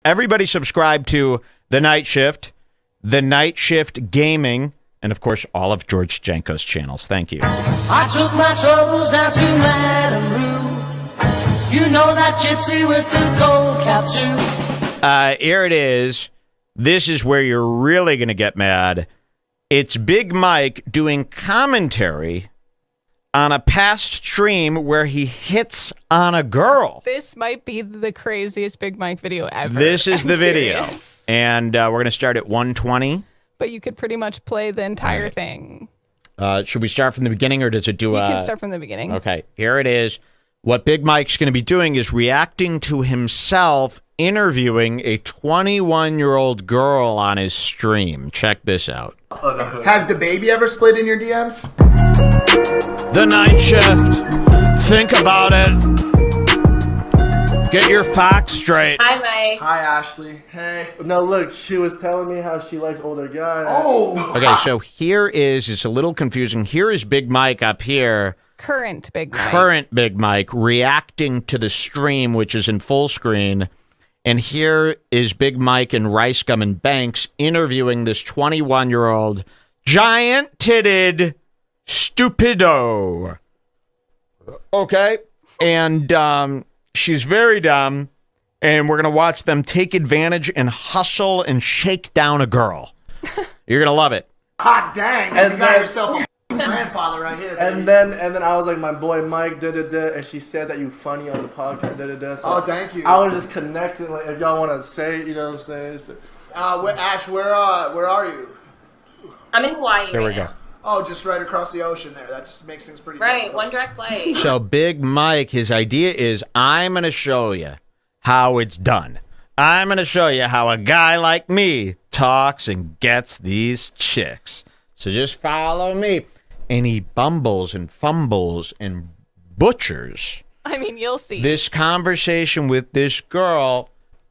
Everybody subscribe to The Night Shift, The Night Shift Gaming, and, of course, all of George Janko's channels. Thank you. I took my troubles down to Madame Rue. You know that gypsy with the gold cap, too. Here it is. This is where you're really going to get mad. It's Big Mike doing commentary on a past stream where he hits on a girl. This might be the craziest Big Mike video ever. This is the video. Serious. And we're going to start at 1:20. But you could pretty much play the entire thing. Should we start from the beginning, or does it do You can start from the beginning. Okay, here it is. What Big Mike's going to be doing is reacting to himself interviewing a 21-year-old girl on his stream. Check this out. Has the baby ever slid in your DMs? The Night Shift. Think about it. Get your facts straight. Hi, Mike. Hi, Ashley. Hey. No, look, she was telling me how she likes older guys. Oh. Okay, so here is, it's a little confusing. Here is Big Mike up here. Current Big Mike. Current Big Mike reacting to the stream, which is in full screen. And here is Big Mike and Rice Gum and Banks interviewing this 21-year-old giant-titted stupido. Okay? And she's very dumb. And we're going to watch them take advantage and hustle and shake down a girl. You're going to love it. Hot dang. And you got then- yourself a grandfather right here, baby. And then I was like, my boy Mike, da-da-da, and she said that you funny on the podcast, da-da-da. So Oh, thank you. I was just connecting, like, if y'all want to say it, you know what I'm saying? So, Ash, where are you? I'm in Hawaii There we right go. now. Oh, just right across the ocean there. That makes things pretty Right, difficult. one direct flight. So Big Mike, his idea is, I'm going to show you how it's done. I'm going to show you how a guy like me talks and gets these chicks. So just follow me. And he bumbles and fumbles and butchers I mean, you'll see. this conversation with this girl,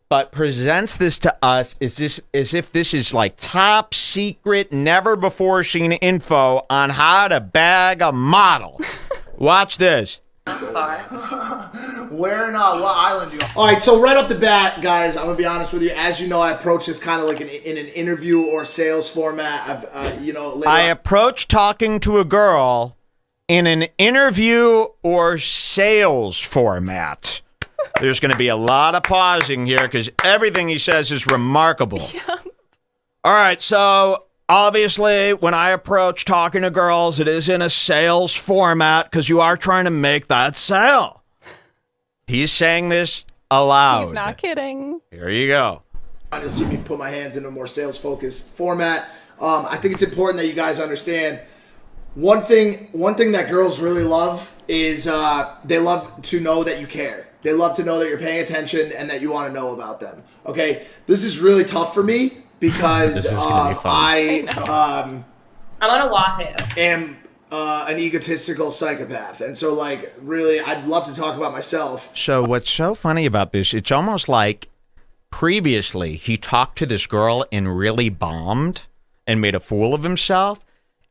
but presents this to us as if this is like top secret, never before seen info on how to bag a model. Watch this. Where in what island you on? All right, so right off the bat, guys, I'm gonna be honest with you. As you know, I approach this kind of like in an interview or sales format. I approach talking to a girl in an interview or sales format. There's going to be a lot of pausing here because everything he says is remarkable. All right, so obviously, when I approach talking to girls, it is in a sales format because you are trying to make that sale. He's saying this aloud. He's not kidding. Here you go. You'll see me put my hands in a more sales-focused format. I think it's important that you guys understand one thing that girls really love is they love to know that you care. They love to know that you're paying attention and that you want to know about them. Okay, this is really tough for me because This is gonna be fun. I'm on Oahu. am an egotistical psychopath, and so like really, I'd love to talk about myself. So what's so funny about this, it's almost like previously he talked to this girl and really bombed and made a fool of himself.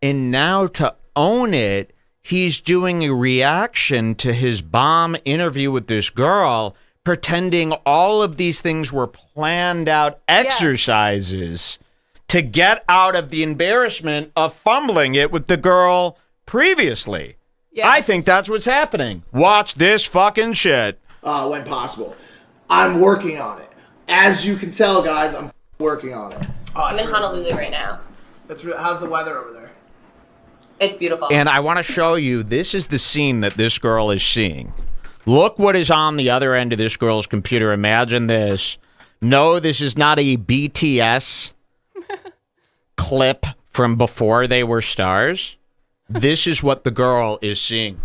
And now to own it, he's doing a reaction to his bomb interview with this girl, pretending all of these things were planned out exercises to get out of the embarrassment of fumbling it with the girl previously. Yes. I think that's what's happening. Watch this fucking shit. When possible, I'm working on it. As you can tell, guys, I'm working on it. I'm in Honolulu right now. How's the weather over there? It's beautiful. And I want to show you, this is the scene that this girl is seeing. Look what is on the other end of this girl's computer. Imagine this. No, this is not a BTS clip from before they were stars. This is what the girl is seeing.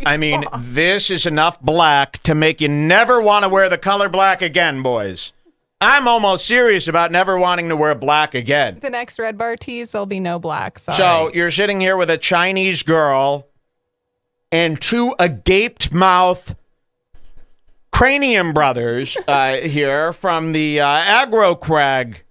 I mean, this is enough black to make you never want to wear the color black again, boys. I'm almost serious about never wanting to wear black again. The next RedBar tees, there'll be no black. Sorry. So you're sitting here with a Chinese girl and two agaped mouth cranium brothers here from the aggro crag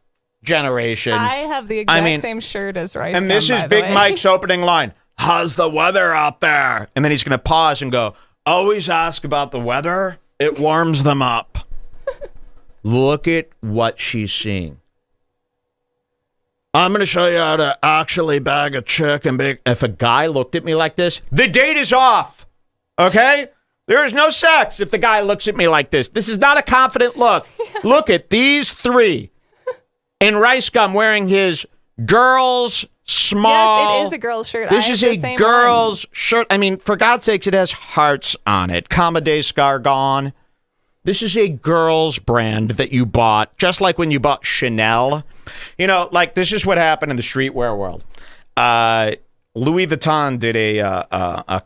generation. I have the exact same shirt as Rice. And this is Big Mike's opening line. How's the weather out there? And then he's going to pause and go, always ask about the weather. It warms them up. Look at what she's seeing. I'm going to show you how to actually bag a chick and big. If a guy looked at me like this, the date is off. Okay? There is no sex if the guy looks at me like this. This is not a confident look. Look at these three. In Rice Gum wearing his girl's small. Yes, it is a girl's shirt. This is a girl's shirt. I mean, for God's sakes, it has hearts on it. Comedy Scar gone. This is a girl's brand that you bought, just like when you bought Chanel. You know, like this is what happened in the streetwear world. Louis Vuitton did a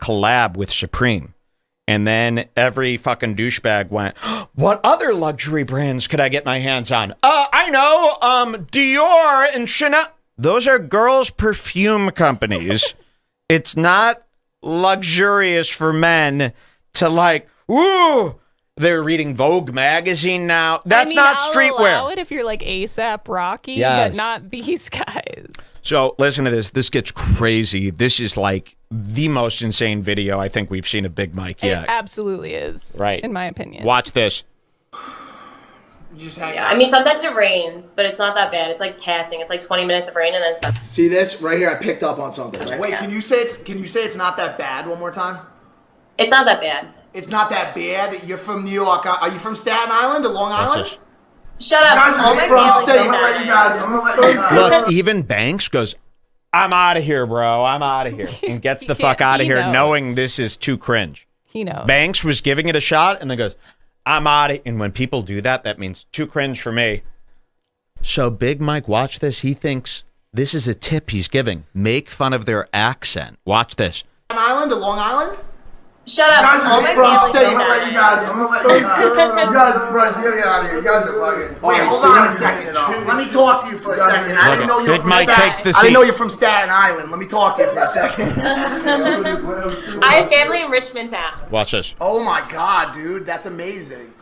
collab with Supreme. And then every fucking douchebag went, what other luxury brands could I get my hands on? I know, Dior and Chanel. Those are girls' perfume companies. It's not luxurious for men to like, ooh, they're reading Vogue magazine now. That's not streetwear. I'll allow it if you're like A$AP Rocky, yes, but not these guys. So listen to this. This gets crazy. This is like the most insane video I think we've seen of Big Mike yet. It absolutely is, right? In my opinion. Watch this. Yeah, I mean, sometimes it rains, but it's not that bad. It's like passing. It's like 20 minutes of rain and then stuff. See this right here? I picked up on something. Right? Wait, can you say it's not that bad one more time? It's not that bad. It's not that bad. You're from New York. Are you from Staten Island or Long Island? Shut up. Guys, you're from Staten Island. I'm gonna let you know. Look, even Banks goes, I'm out of here, bro. I'm out of here. And gets the fuck out of here knowing this is too cringe. He knows. Banks was giving it a shot and then goes, I'm out of here. And when people do that, that means too cringe for me. So Big Mike, watch this. He thinks this is a tip he's giving. Make fun of their accent. Watch this. Staten Island or Long Island? Shut up. Guys, you're from Staten Island. I'm gonna let you know. You guys are bros. You gotta get out of here. You guys are fucking. Wait, hold on a second. Let me talk to you for a second. I didn't know you were from Staten Island. I didn't know you're from Staten Island. Let me talk to you for a second. I have family in Richmond town. Watch this. Oh my god, dude, that's amazing.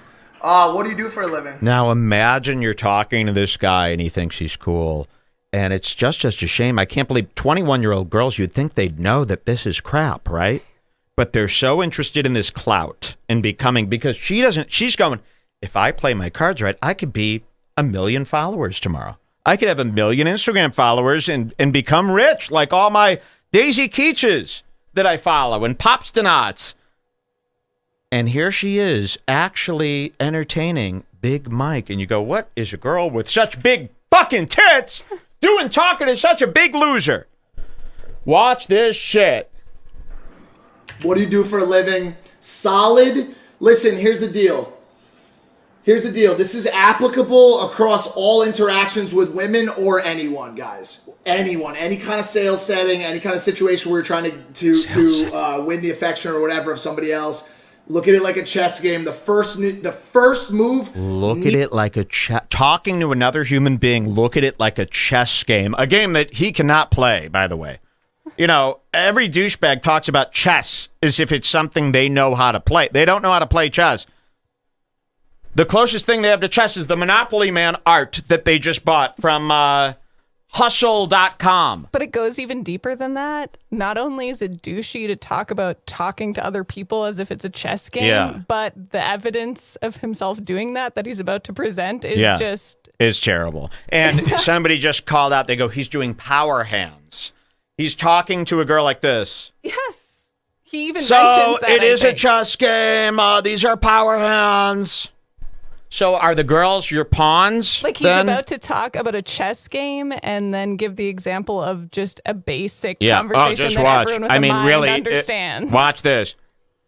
What do you do for a living? Now imagine you're talking to this guy and he thinks he's cool. And it's just a shame. I can't believe 21-year-old girls, you'd think they'd know that this is crap, right? But they're so interested in this clout and becoming, because she's going, if I play my cards right, I could be 1 million followers tomorrow. I could have 1 million Instagram followers and become rich like all my Daisy Keaches that I follow and Popstanots. And here she is actually entertaining Big Mike. And you go, what is a girl with such big fucking tits doing talking to such a big loser? Watch this shit. What do you do for a living? Solid. Listen, here's the deal. This is applicable across all interactions with women or anyone, guys. Anyone. Any kind of sales setting, any kind of situation where you're trying to win the affection or whatever of somebody else. Look at it like a chess game. The first move. Look at it like a chess. Talking to another human being, look at it like a chess game. A game that he cannot play, by the way. You know, every douchebag talks about chess as if it's something they know how to play. They don't know how to play chess. The closest thing they have to chess is the Monopoly Man art that they just bought from hustle.com. But it goes even deeper than that. Not only is it douchey to talk about talking to other people as if it's a chess game, but the evidence of himself doing that he's about to present is is terrible. And somebody just called out, they go, he's doing power hands. He's talking to a girl like this. Yes. He even mentions that. So it is a chess game. These are power hands. So are the girls your pawns? Like he's about to talk about a chess game and then give the example of just a basic conversation that everyone with a mind understands. Watch this.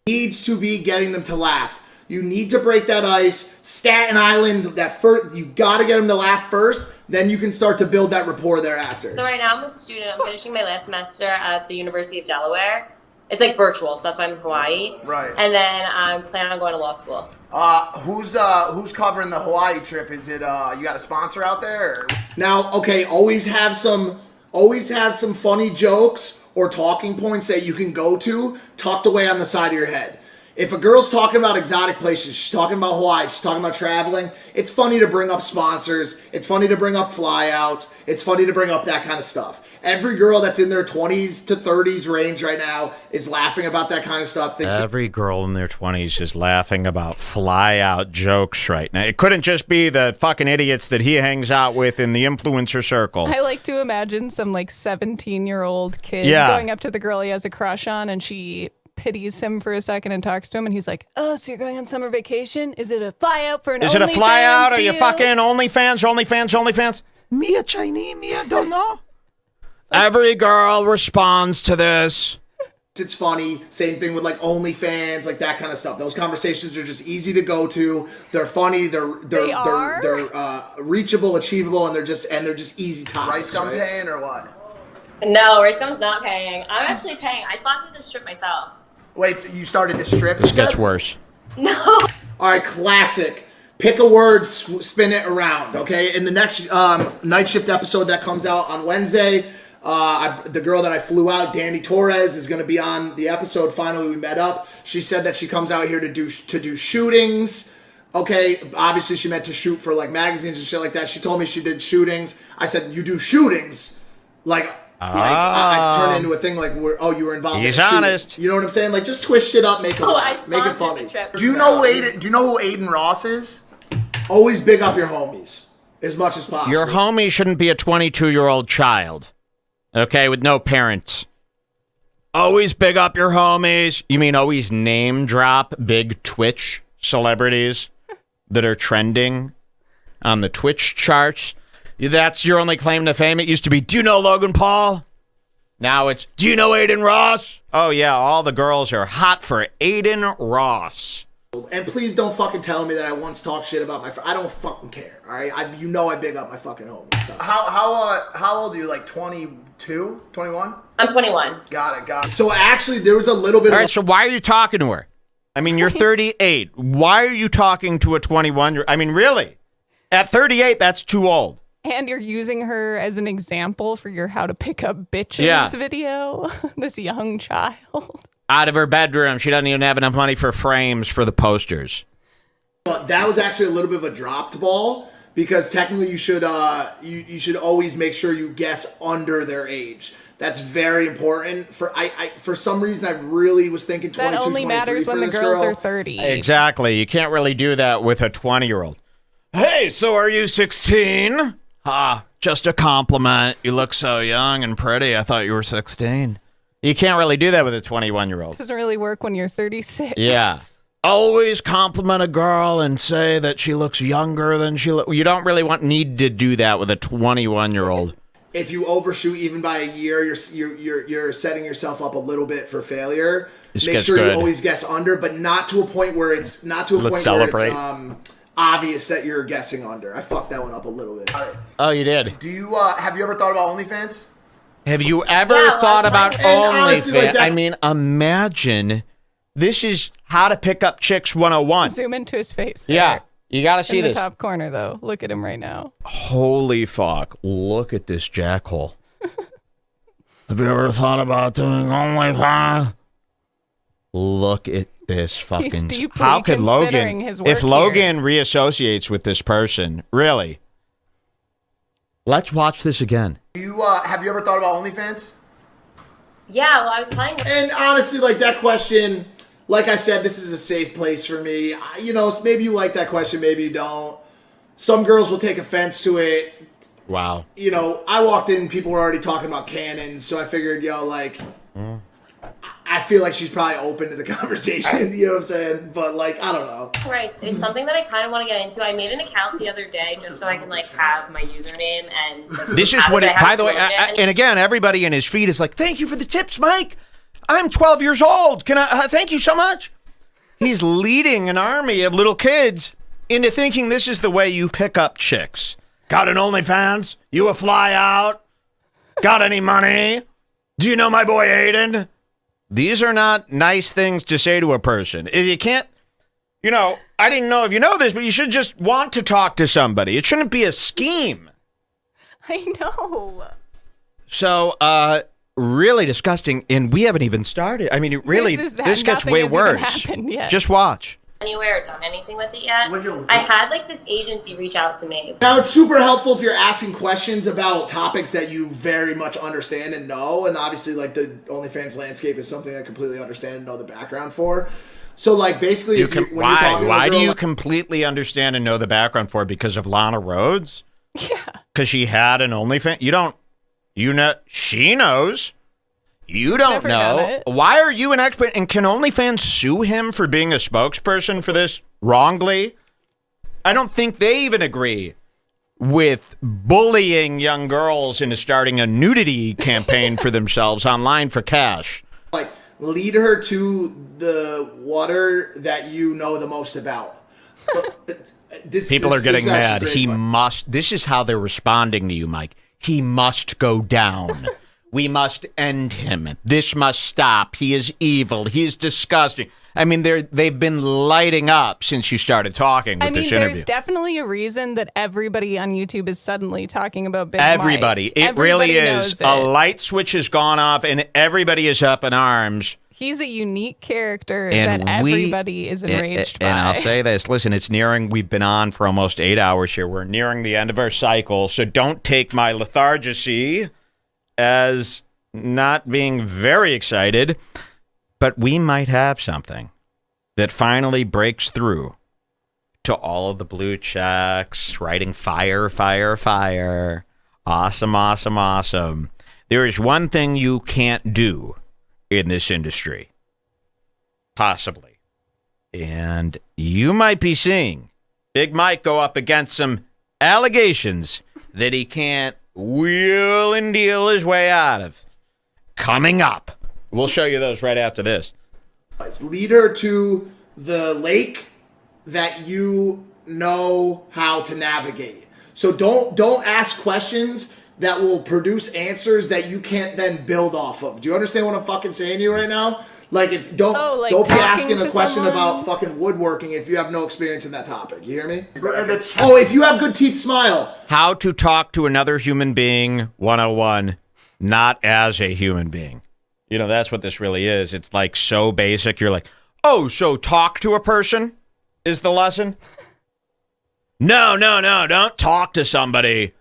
Needs to be getting them to laugh. You need to break that ice. Staten Island, you got to get them to laugh first. Then you can start to build that rapport thereafter. So right now I'm a student. I'm finishing my last semester at the University of Delaware. It's like virtual, so that's why I'm in Hawaii. Right. And then I'm planning on going to law school. Who's covering the Hawaii trip? Is it you got a sponsor out there? Or? Now, okay, always have some funny jokes or talking points that you can go to tucked away on the side of your head. If a girl's talking about exotic places, she's talking about Hawaii, she's talking about traveling, it's funny to bring up sponsors. It's funny to bring up flyouts. It's funny to bring up that kind of stuff. Every girl that's in their 20s to 30s range right now is laughing about that kind of stuff. Every girl in their 20s is laughing about flyout jokes right now. It couldn't just be the fucking idiots that he hangs out with in the influencer circle. I like to imagine some like 17-year-old kid going up to the girl he has a crush on, and she pities him for a second and talks to him, and he's like, "Oh, so you're going on summer vacation? Is it a flyout for an OnlyFans? Is it a flyout? Are you deal? fucking OnlyFans? Me a Chinese, me I don't know." Every girl responds to this. It's funny. Same thing with like OnlyFans, like that kind of stuff. Those conversations are just easy to go to. They're funny. They're reachable, achievable, and they're just easy topics. Rice gum paying or what? No, Ricegum's not paying. I'm actually paying. I sponsored this trip myself. Wait, so you started to strip? This gets worse. No. All right, classic. Pick a word, spin it around, okay? In the next night shift episode that comes out on Wednesday, the girl that I flew out, Danny Torres, is going to be on the episode. Finally, we met up. She said that she comes out here to do shootings. Okay, obviously she meant to shoot for like magazines and shit like that. She told me she did shootings. I said, "You do shootings?" I turned it into a thing like, you were involved. He's in a shooting. honest. You know what I'm saying? Like, just twist shit up, make it laugh, make it funny. Do you know who Aiden Ross is? Always big up your homies as much as possible. Your homie shouldn't be a 22-year-old child, okay, with no parents. Always big up your homies. You mean always name drop big Twitch celebrities that are trending on the Twitch charts? That's your only claim to fame. It used to be, do you know Logan Paul? Now it's, do you know Aiden Ross? Oh, yeah, all the girls are hot for Aiden Ross. And please don't fucking tell me that I once talked shit about my friend. I don't fucking care, all right? I big up my fucking homies. Stuff. How old are you? Like 22, 21? I'm 21. Got it. So actually, there was a little bit All right, so why are you talking to her? I mean, you're 38. Why are you talking to a 21-year-old? I mean, really? At 38, that's too old. And you're using her as an example for your how to pick up bitches video. This young child. Out of her bedroom. She doesn't even have enough money for frames for the posters. But that was actually a little bit of a dropped ball because technically you should you should always make sure you guess under their age. That's very important. For some reason I really was thinking 22, that only 23 matters when the girls are 30. Exactly. You can't really do that with a 20-year-old. Hey, so are you 16? Just a compliment. You look so young and pretty. I thought you were 16. You can't really do that with a 21-year-old. Doesn't really work when you're 36. Yeah. Always compliment a girl and say that she looks younger than she looks. You don't really need to do that with a 21-year-old. If you overshoot even by a year, you're setting yourself up a little bit for failure. Make sure you always guess under, but not to a point where it's obvious that you're guessing under. I fucked that one up a little bit. Right. Oh, you did. Do you have you ever thought about OnlyFans? Have you ever thought about OnlyFans? I mean, imagine this is how to pick up chicks 101. Zoom into his face. There. Yeah, you got to see in this. the top corner, though. Look at him right now. Holy fuck! Look at this jackhole. Have you ever thought about doing OnlyFans? Look at this fucking. He's deeply how could considering Logan? His work if Logan reassociates with this person, really? Let's watch this again. You have you ever thought about OnlyFans? Yeah, well, I was telling you. And honestly, like that question, like I said, this is a safe place for me. Maybe you like that question, maybe you don't. Some girls will take offense to it. Wow. I walked in, people were already talking about cannons, so I figured, I feel like she's probably open to the conversation, you know what I'm saying? But, I don't know. Christ, it's something that I kind of want to get into. I made an account the other day just so I can, have my username and... This is what it... By the way, and again, everybody in his feed is like, thank you for the tips, Mike. I'm 12 years old. Can I... thank you so much. He's leading an army of little kids into thinking this is the way you pick up chicks. Got an OnlyFans? You a fly out? Got any money? Do you know my boy Aiden? These are not nice things to say to a person. If you can't, I didn't know if you know this, but you should just want to talk to somebody. It shouldn't be a scheme. I know. So, really disgusting, and we haven't even started. I mean, it really, this gets way worse. Just watch. Anywhere or done anything with it yet. I had like this agency reach out to me. Now it's super helpful if you're asking questions about topics that you very much understand and know, and obviously like the OnlyFans landscape is something I completely understand and know the background for. So like basically, why do you completely understand and know the background for? Because of Lana Rhodes? Yeah. Because she had an OnlyFans. You know, she knows. You don't know. Why are you an expert? And can OnlyFans sue him for being a spokesperson for this wrongly? I don't think they even agree with bullying young girls into starting a nudity campaign for themselves online for cash. Like, lead her to the water that you know the most about. People are getting mad. He must. This is how they're responding to you, Mike. He must go down. We must end him. This must stop. He is evil. He is disgusting. I mean, they've been lighting up since you started talking with this interview. There's definitely a reason that everybody on YouTube is suddenly talking about Big Everybody. Mike. It really is. A light switch has gone off, and everybody is up in arms. He's a unique character that everybody is enraged by. And I'll say this. Listen, we've been on for almost 8 hours here. We're nearing the end of our cycle, so don't take my lethargy as not being very excited, but we might have something that finally breaks through to all of the blue checks, writing fire, fire, fire. Awesome, awesome, awesome. There is one thing you can't do in this industry, possibly, and you might be seeing Big Mike go up against some allegations that he can't wheel and deal his way out of. Coming up. We'll show you those right after this. Lead her to the lake that you know how to navigate. So don't ask questions that will produce answers that you can't then build off of. Do you understand what I'm fucking saying to you right now? Like, don't be asking a question about fucking woodworking if you have no experience in that topic. You hear me? Oh, if you have good teeth, smile. How to talk to another human being 101, not as a human being. You know, that's what this really is. It's like so basic. You're like, oh, so talk to a person is the lesson? No, don't talk to somebody.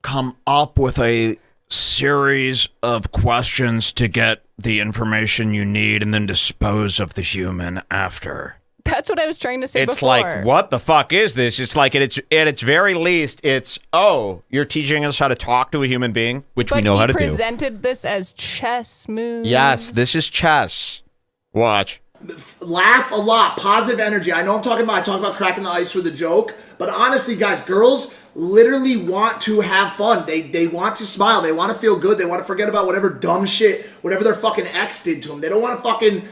Come up with a series of questions to get the information you need and then dispose of the human after. That's what I was trying to say it's before. Like, what the fuck is this? It's like, at its very least, it's, oh, you're teaching us how to talk to a human being, which we know how to do. But he presented this as chess moves. Yes, this is chess. Watch. Laugh a lot. Positive energy. I know I talk about cracking the ice with a joke, but honestly, guys, girls literally want to have fun. They want to smile. They want to feel good. They want to forget about whatever dumb shit, whatever their fucking ex did to them. They don't want to fucking,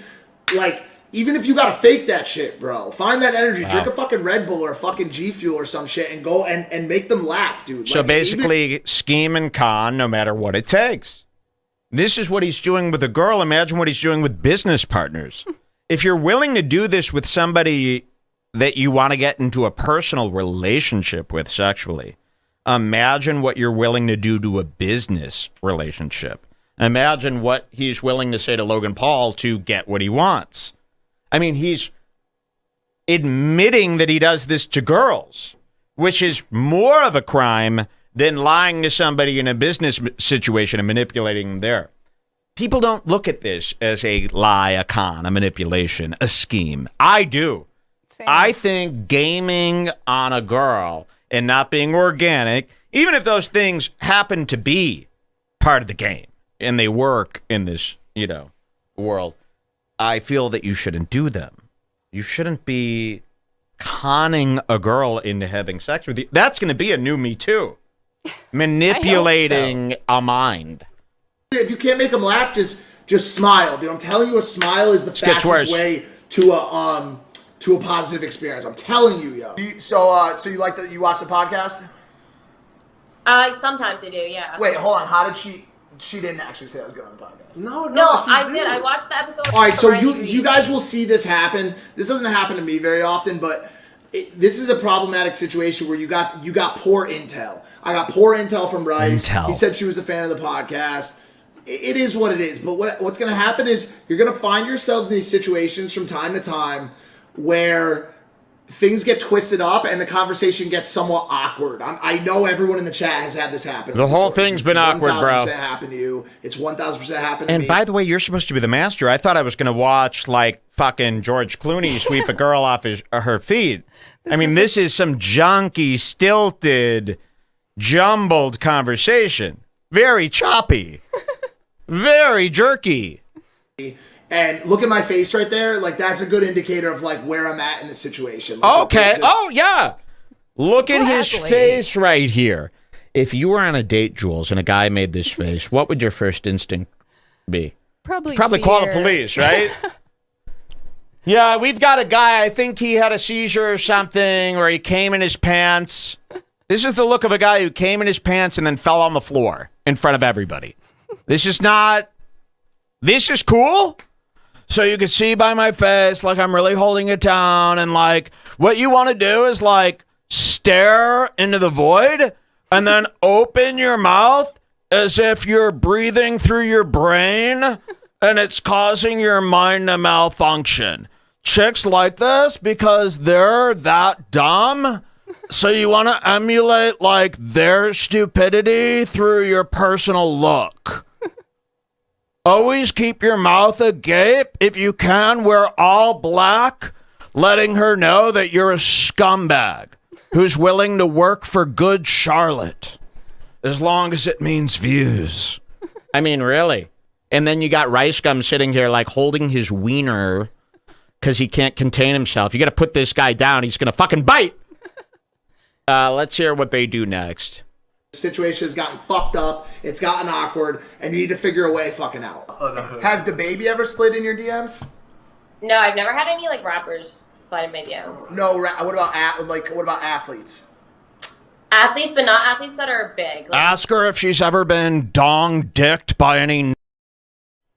like, even if you gotta fake that shit, bro. Find that energy. Wow. Drink a fucking Red Bull or a fucking G Fuel or some shit and go and make them laugh, dude. So basically, scheme and con no matter what it takes. This is what he's doing with a girl. Imagine what he's doing with business partners. If you're willing to do this with somebody that you want to get into a personal relationship with sexually, imagine what you're willing to do to a business relationship. Imagine what he's willing to say to Logan Paul to get what he wants. I mean, he's admitting that he does this to girls, which is more of a crime than lying to somebody in a business situation and manipulating them there. People don't look at this as a lie, a con, a manipulation, a scheme. I do. Same. I think gaming on a girl and not being organic, even if those things happen to be part of the game and they work in this, world, I feel that you shouldn't do them. You shouldn't be conning a girl into having sex with you. That's going to be a new Me Too. Manipulating a mind. If you can't make them laugh, just smile, dude. I'm telling you, a smile is the fastest way to a positive experience. I'm telling you, yo. So you like that? You watch the podcast? Sometimes I do, yeah. Wait, hold on. How did she? She didn't actually say I was good on the podcast. No, I did. I watched the episode. All right, so you guys will see this happen. This doesn't happen to me very often, but this is a problematic situation where you got poor intel. I got poor intel from Rice. He said she was a fan of the podcast. it is what it is. But what's going to happen is you're going to find yourselves in these situations from time to time where things get twisted up and the conversation gets somewhat awkward. I know everyone in the chat has had this happen. The whole thing's been awkward, bro. 1,000% happened to you. It's 1,000% happened to me. And by the way, you're supposed to be the master. I thought I was going to watch like fucking George Clooney sweep a girl off her feet. This is some junky, stilted, jumbled conversation. Very choppy. Very jerky. And look at my face right there. Like, that's a good indicator of, like, where I'm at in the situation. Okay. Oh, yeah. Look at his face right here. If you were on a date, Jules, and a guy made this face, what would your first instinct be? Probably call the police, right? Yeah, we've got a guy, I think he had a seizure or something, or he came in his pants. This is the look of a guy who came in his pants and then fell on the floor in front of everybody. This is cool. So you can see by my face, like I'm really holding it down. And like what you want to do is like stare into the void and then open your mouth as if you're breathing through your brain and it's causing your mind to malfunction. Chicks like this because they're that dumb. So you want to emulate like their stupidity through your personal look. Always keep your mouth agape. If you can, wear all black, letting her know that you're a scumbag who's willing to work for good Charlotte, as long as it means views. I mean, really. And then you got Rice Gum sitting here like holding his wiener because he can't contain himself. You got to put this guy down. He's going to fucking bite. Let's hear what they do next. Situation has gotten fucked up, it's gotten awkward, and you need to figure a way fucking out. Has the baby ever slid in your DMs? No, I've never had any like rappers slide in my DMs. No, what about athletes? Athletes, but not athletes that are big. Like, ask her if she's ever been dong-dicked by any.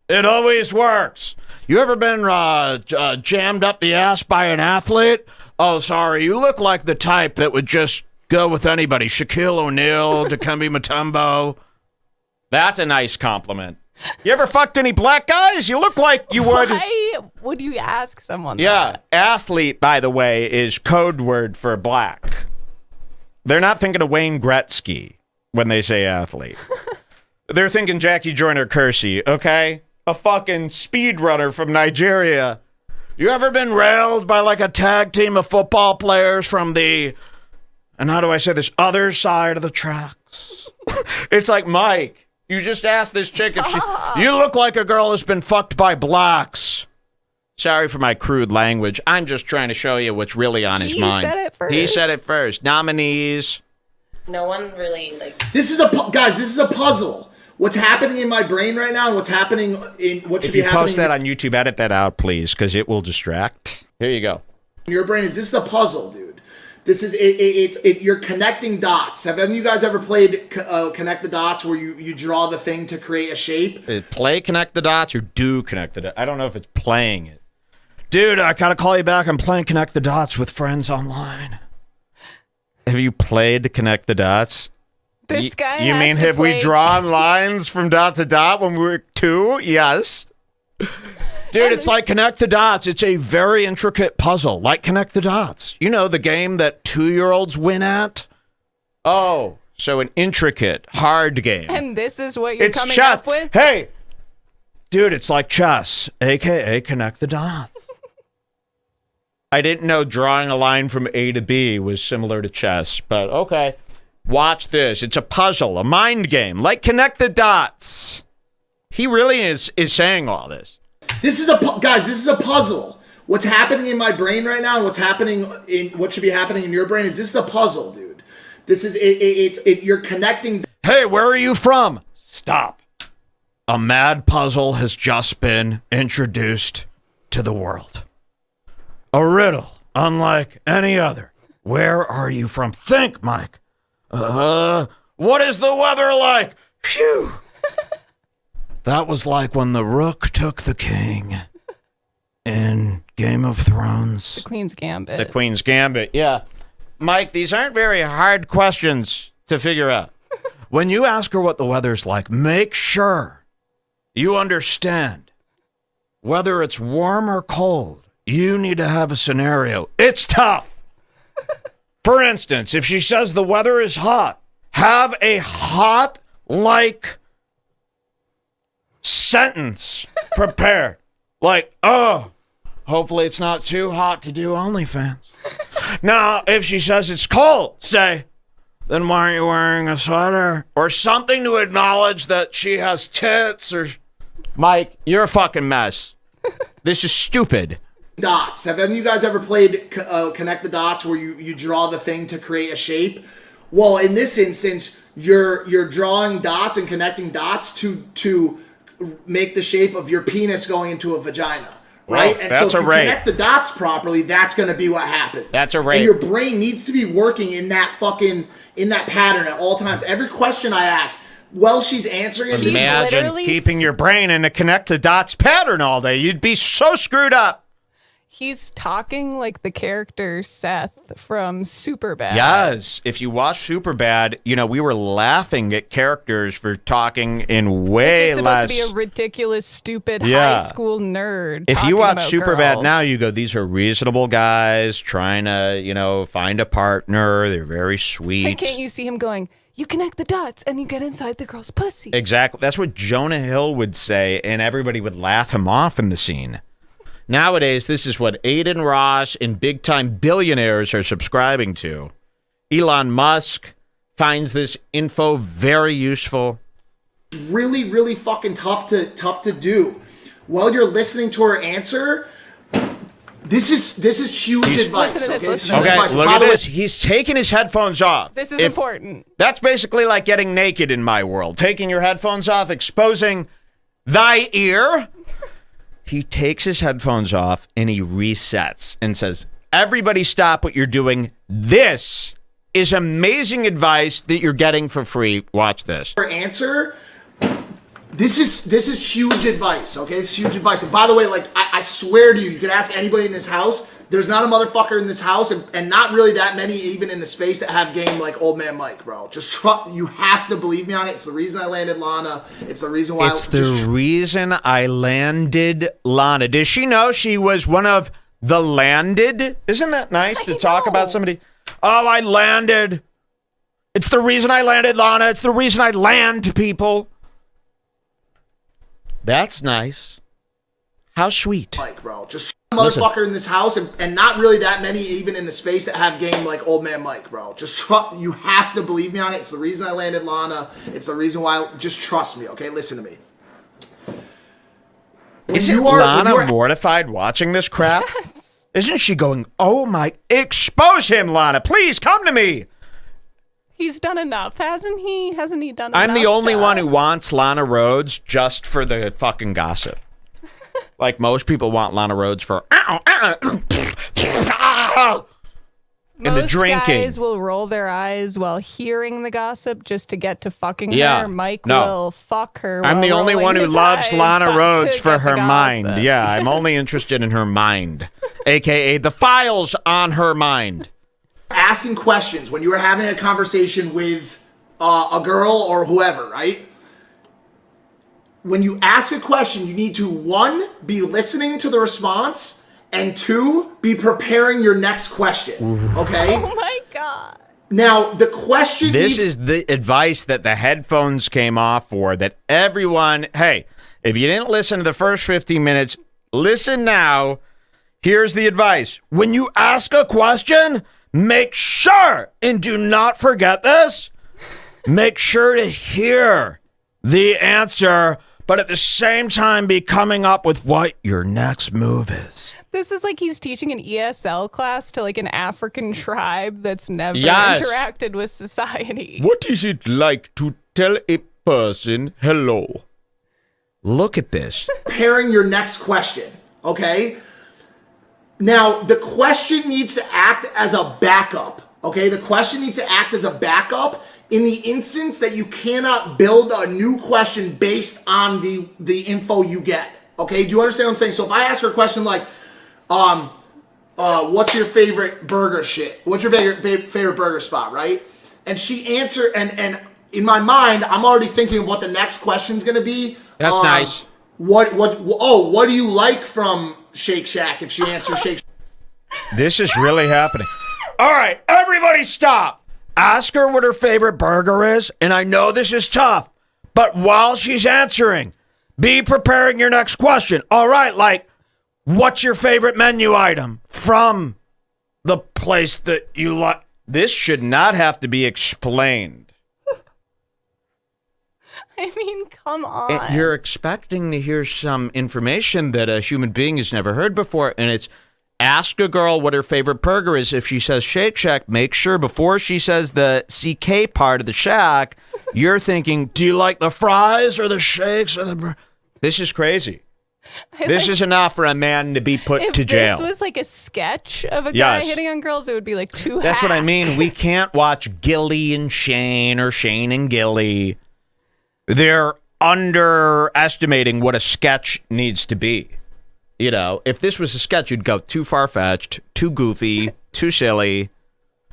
It always works. You ever been jammed up the ass by an athlete? Oh, sorry, you look like the type that would just go with anybody. Shaquille O'Neal, Dikembe Mutombo. That's a nice compliment. You ever fucked any black guys? You look like you would. Why would you ask someone that? Athlete, by the way, is code word for black. They're not thinking of Wayne Gretzky when they say athlete. They're thinking Jackie Joyner-Kersee, okay? A fucking speedrunner from Nigeria. You ever been railed by like a tag team of football players from the... And how do I say this? Other side of the tracks. It's like, Mike, you just asked this chick if she... You look like a girl who's been fucked by blacks. Sorry for my crude language. I'm just trying to show you what's really on his mind. He said it first. Nominees. No one really, like... This is a puzzle. What's happening in my brain right now and what's happening in... What should be happening... If you post that on YouTube, edit that out, please, because it will distract. Here you go. In your brain, this is a puzzle, dude. This is you're connecting dots. Have any of you guys ever played Connect the Dots where you draw the thing to create a shape? Play Connect the Dots or do Connect the Dots? I don't know if it's playing it. Dude, I gotta call you back. I'm playing Connect the Dots with friends online. Have you played Connect the Dots? This guy You mean have we drawn lines from dot to dot when we were 2? Yes. Dude, it's like Connect the Dots. It's a very intricate puzzle, like Connect the Dots. You know, the game that 2-year-olds win at? Oh, so an intricate, hard game. And this is what you're coming chess. up with? Hey, dude, it's like chess, a.k.a. Connect the Dots. I didn't know drawing a line from A to B was similar to chess, but okay. Watch this. It's a puzzle, a mind game, like Connect the Dots. He really is saying all this. This is a puzzle. What's happening in my brain right now, and what should be happening in your brain is this is a puzzle, dude. This is you're connecting. Hey, where are you from? Stop. A mad puzzle has just been introduced to the world. A riddle, unlike any other. Where are you from? Think, Mike. What is the weather like? Phew. That was like when the rook took the king in Game of Thrones. The Queen's Gambit. The Queen's Gambit, yeah. Mike, these aren't very hard questions to figure out. When you ask her what the weather's like, make sure You understand. Whether it's warm or cold, you need to have a scenario. It's tough. For instance, if she says the weather is hot, have a hot, like, sentence prepared. Like, oh, hopefully it's not too hot to do OnlyFans. Now, if she says it's cold, say, then why aren't you wearing a sweater? Or something to acknowledge that she has tits or... Mike, you're a fucking mess. This is stupid. Dots. Have any of you guys ever played Connect the Dots where you draw the thing to create a shape? Well, in this instance, you're drawing dots and connecting dots to make the shape of your penis going into a vagina. Right? Well, and that's so if a you rape. connect the dots properly, that's going to be what happens. That's a rape. And your brain needs to be working in that pattern at all times. Every question I ask, while she's answering it, imagine keeping your brain in a connect the dots pattern all day. You'd be so screwed up. He's talking like the character Seth from Superbad. Yes. If you watch Superbad, we were laughing at characters for talking in way It's just less. supposed to be a ridiculous, stupid high school nerd. If you watch Superbad girls. now, you go, these are reasonable guys trying to, find a partner. They're very sweet. And can't you see him going, you connect the dots and you get inside the girl's pussy? Exactly. That's what Jonah Hill would say, and everybody would laugh him off in the scene. Nowadays, this is what Aiden Ross and big-time billionaires are subscribing to. Elon Musk finds this info very useful. Really, really fucking tough to do. While you're listening to her answer, this is huge advice. Listen to this, Okay, listen to Look at this. He's taking his headphones off. This is important. That's basically like getting naked in my world. Taking your headphones off, exposing thy ear. He takes his headphones off and he resets and says, everybody stop what you're doing. This is amazing advice that you're getting for free. Watch this. Her answer, this is huge advice, okay? It's huge advice. And by the way, I swear to you, you can ask anybody in this house, there's not a motherfucker in this house, and not really that many even in the space that have game like Old Man Mike, bro. Just trust. You have to believe me on it. It's the reason I landed Lana. It's the reason why. It's the reason I landed Lana. Does she know she was one of the landed? Isn't that nice to talk about somebody? Oh, I landed. It's the reason I landed Lana. It's the reason I land people. That's nice. How sweet. Mike, bro. Just motherfucker in this house, and not really that many even in the space that have game like Old Man Mike, bro. Just trust. You have to believe me on it. It's the reason I landed Lana. It's the reason why. Just trust me, okay? Listen to me. Isn't Lana mortified watching this crap? Yes. Isn't she going, oh my, expose him, Lana. Please come to me. He's done enough, hasn't he? Hasn't he done enough? I'm the only one who wants Lana Rhoades just for the fucking gossip. Like most people want Lana Rhoades for and the drinking. Most guys will roll their eyes while hearing the gossip just to get to fucking her. Mike will fuck her. I'm the only one who loves Lana Rhoades for her gossip. mind. Yeah, I'm only interested in her mind, aka the files on her mind. Asking questions when you are having a conversation with a girl or whoever, right? When you ask a question, you need to, 1, be listening to the response, and 2, be preparing your next question. Okay? Oh my God. Now, the question This is the advice that the headphones came off for, that everyone, hey, if you didn't listen to the first 15 minutes, listen now. Here's the advice. When you ask a question, make sure, and do not forget this, make sure to hear the answer, but at the same time be coming up with what your next move is. This is like he's teaching an ESL class to like an African tribe that's never interacted with society. What is it like to tell a person hello? Look at this. Preparing your next question, okay? Now, the question needs to act as a backup, okay? The question needs to act as a backup in the instance that you cannot build a new question based on the info you get, okay? Do you understand what I'm saying? So if I ask her a question like, what's your favorite burger shit? What's your favorite burger spot, right? And she answered, and in my mind, I'm already thinking of what the next question's gonna be. That's nice. What do you like from Shake Shack if she answers Shake Shack? This is really happening. All right, everybody stop. Ask her what her favorite burger is, and I know this is tough, but while she's answering, be preparing your next question. All right, like, what's your favorite menu item from the place that you like? This should not have to be explained. I mean, come on. You're expecting to hear some information that a human being has never heard before, and it's ask a girl what her favorite burger is. If she says Shake Shack, make sure before she says the CK part of the shack, you're thinking, do you like the fries or the shakes or the... This is crazy. This is enough for a man to be put to jail. If this was like a sketch of a guy hitting on girls, it would be like too That's what I mean. We can't watch Gilly and Shane or Shane and Gilly. They're underestimating what a sketch needs to be. You know, if this was a sketch, you'd go too far-fetched, too goofy, too silly.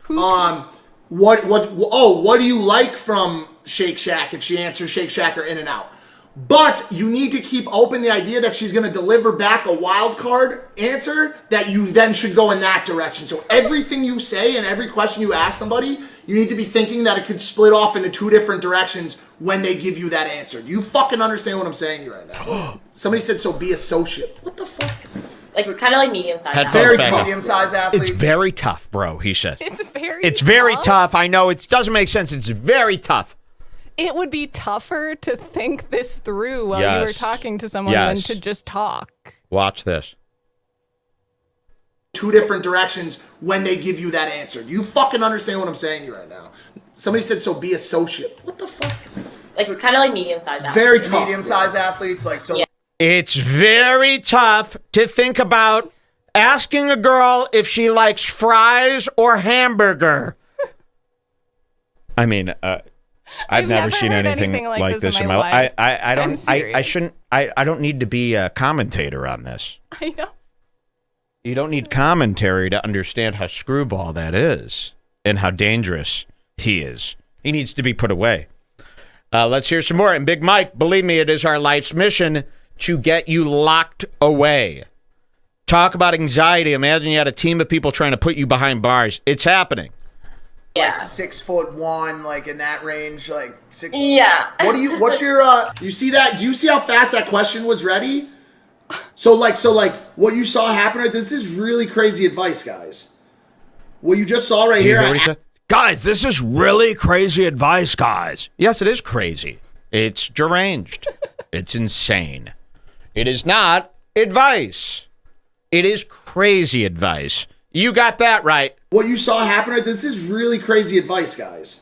What do you like from Shake Shack if she answers Shake Shack or In-N-Out? But you need to keep open the idea that she's going to deliver back a wild card answer that you then should go in that direction. So everything you say and every question you ask somebody, you need to be thinking that it could split off into two different directions when they give you that answer. Do you fucking understand what I'm saying here right now? Somebody said, so be a socialite. What the fuck? Like, kind of like medium-sized. Very tough. Medium-sized athletes. It's very tough, bro, he said. It's very tough. I know. It doesn't make sense. It's very tough. It would be tougher to think this through while you were talking to someone than to just talk. Watch this. Two different directions when they give you that answer. Do you fucking understand what I'm saying here right now? Somebody said, so be a socialite. What the fuck? Like, kind of like medium-sized athletes. Very tough. Medium-sized athletes, like, so. Yeah. It's very tough to think about asking a girl if she likes fries or hamburger. I mean, I've never seen anything like this in my life. I don't need to be a commentator on this. I know. You don't need commentary to understand how screwball that is and how dangerous he is. He needs to be put away. Let's hear some more. And Big Mike, believe me, it is our life's mission to get you locked away. Talk about anxiety. Imagine you had a team of people trying to put you behind bars. It's happening. Yeah. Like 6'1", like in that range, like 6. Yeah. What's your you see that? Do you see how fast that question was ready? So what you saw happen right, this is really crazy advice, guys. What you just saw right here. Guys, this is really crazy advice, guys. Yes, it is crazy. It's deranged. It's insane. It is not advice. It is crazy advice. You got that right. What you saw happen right, this is really crazy advice, guys.